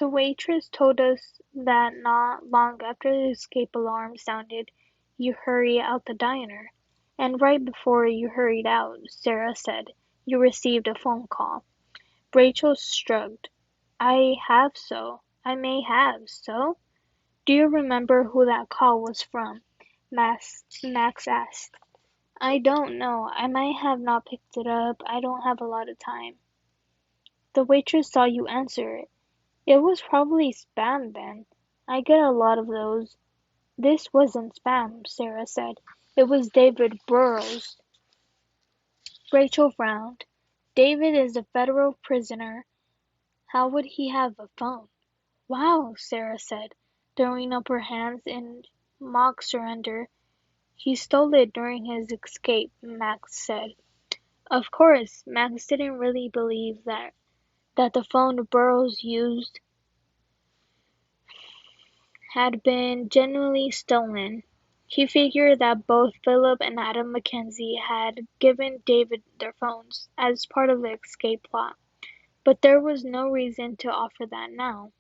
The waitress told us that not long after the escape alarm sounded, you hurried out the diner. And right before you hurried out, Sarah said, you received a phone call. Rachel shrugged. I may have, so? Do you remember who that call was from? Max asked. I don't know. I might have not picked it up. I don't have a lot of time. The waitress saw you answer it. It was probably spam then. I get a lot of those. This wasn't spam, Sarah said. It was David Burrows. Rachel frowned. David is a federal prisoner. How would he have a phone? Wow, Sarah said, throwing up her hands in mock surrender. He stole it during his escape, Max said. Of course, Max didn't really believe that the phone Burrows used had been genuinely stolen. He figured that both Philip and Adam Mackenzie had given David their phones as part of the escape plot, but there was no reason to offer that now.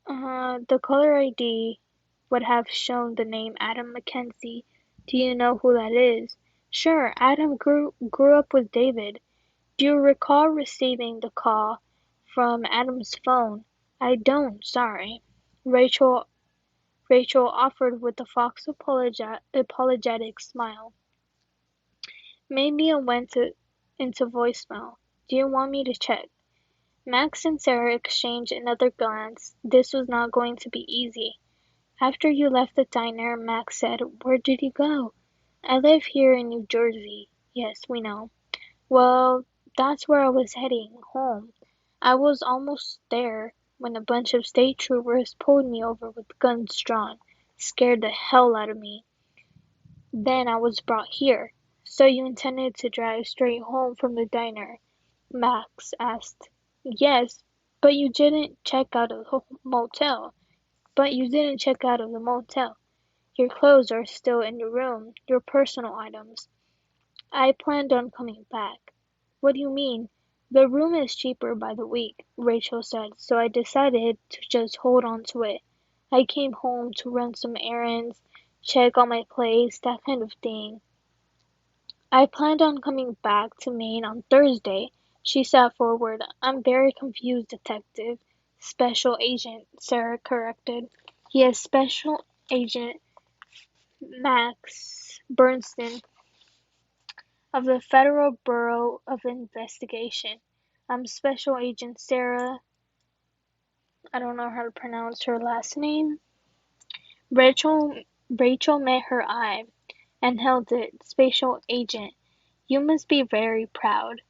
The caller ID would have shown the name Adam Mackenzie. Do you know who that is? Sure, Adam grew up with David. Do you recall receiving the call from Adam's phone? I don't, sorry. Rachel offered with a fox apologetic smile. Maybe it went into voicemail. Do you want me to check? Max and Sarah exchanged another glance. This was not going to be easy. After you left the diner, Max said, Where did you go? I live here in New Jersey. Yes, we know. Well, that's where I was heading, home. I was almost there when a bunch of state troopers pulled me over with guns drawn, scared the hell out of me. Then I was brought here. So you intended to drive straight home from the diner? Max asked. Yes, but you didn't check out of the motel. But you didn't check out of the motel. Your clothes are still in the room, your personal items. I planned on coming back. What do you mean? The room is cheaper by the week, Rachel said, so I decided to just hold on to it. I came home to run some errands, check on my place, that kind of thing. I planned on coming back to Maine on Thursday. She sat forward. I'm very confused, Detective. Special Agent, Sarah corrected. Yes, Special Agent Max Bernstein of the Federal Bureau of Investigation. I'm Special Agent Sarah. I don't know how to pronounce her last name. Rachel met her eye and held it. Special Agent, you must be very proud.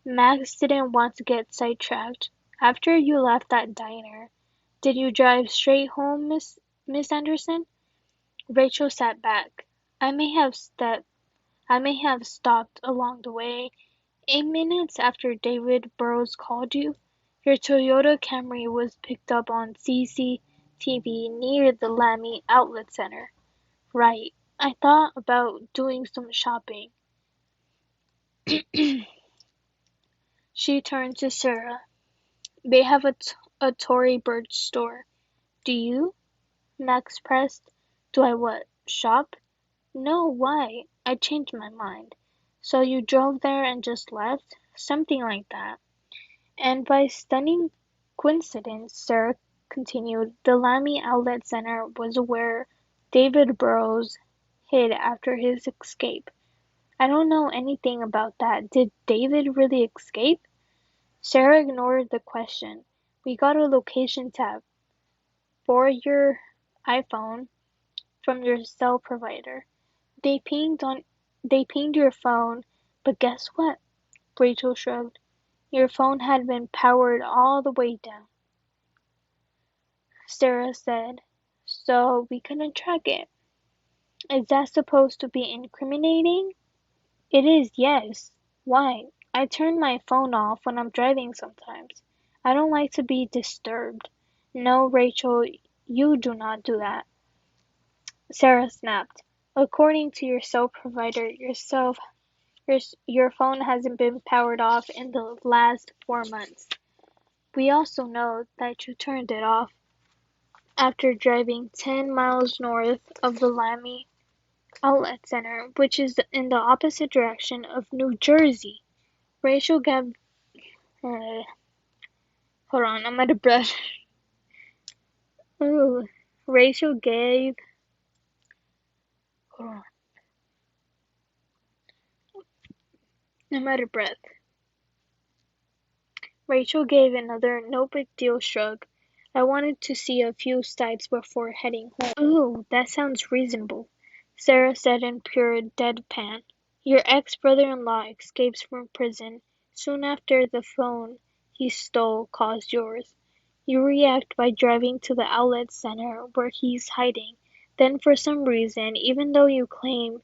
Max didn't want to get sidetracked. After you left that diner, did you drive straight home, Miss Anderson? Rachel sat back. I may have stopped along the way. 8 minutes after David Burrows called you, your Toyota Camry was picked up on CCTV near the Lamy Outlet Center. Right. I thought about doing some shopping. She turned to Sarah. They have a Tory Burch store. Do you? Max pressed. Do I what? Shop? No, why? I changed my mind. So you drove there and just left? Something like that. And by stunning coincidence, Sarah continued, the Lamy Outlet Center was where David Burrows hid after his escape. I don't know anything about that. Did David really escape? Sarah ignored the question. We got a location tab for your iPhone from your cell provider. They pinged your phone, but guess what? Rachel shrugged. Your phone had been powered all the way down. Sarah said, so we couldn't track it. Is that supposed to be incriminating? It is, yes. Why? I turn my phone off when I'm driving sometimes. I don't like to be disturbed. No, Rachel, you do not do that. Sarah snapped. According to your cell provider, your phone hasn't been powered off in the last 4 months. We also know that you turned it off after driving 10 miles north of the Lamy Outlet Center, which is in the opposite direction of New Jersey. Rachel gave. Uh, hold on, I'm out of breath. Ooh. Rachel gave. Hold on, I'm out of breath. Rachel gave another no big deal shrug. I wanted to see a few sights before heading home. Ooh, that sounds reasonable, Sarah said in pure deadpan. Your ex-brother-in-law escapes from prison soon after the phone he stole caused yours. You react by driving to the outlet center where he's hiding. Then for some reason, even though you claim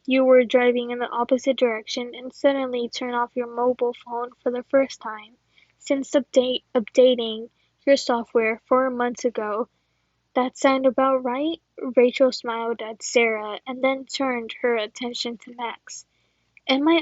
you were driving in the opposite direction and suddenly turn off your mobile phone for the first time since updating your software 4 months ago. That sound about right? Rachel smiled at Sarah and then turned her attention to Max. Am I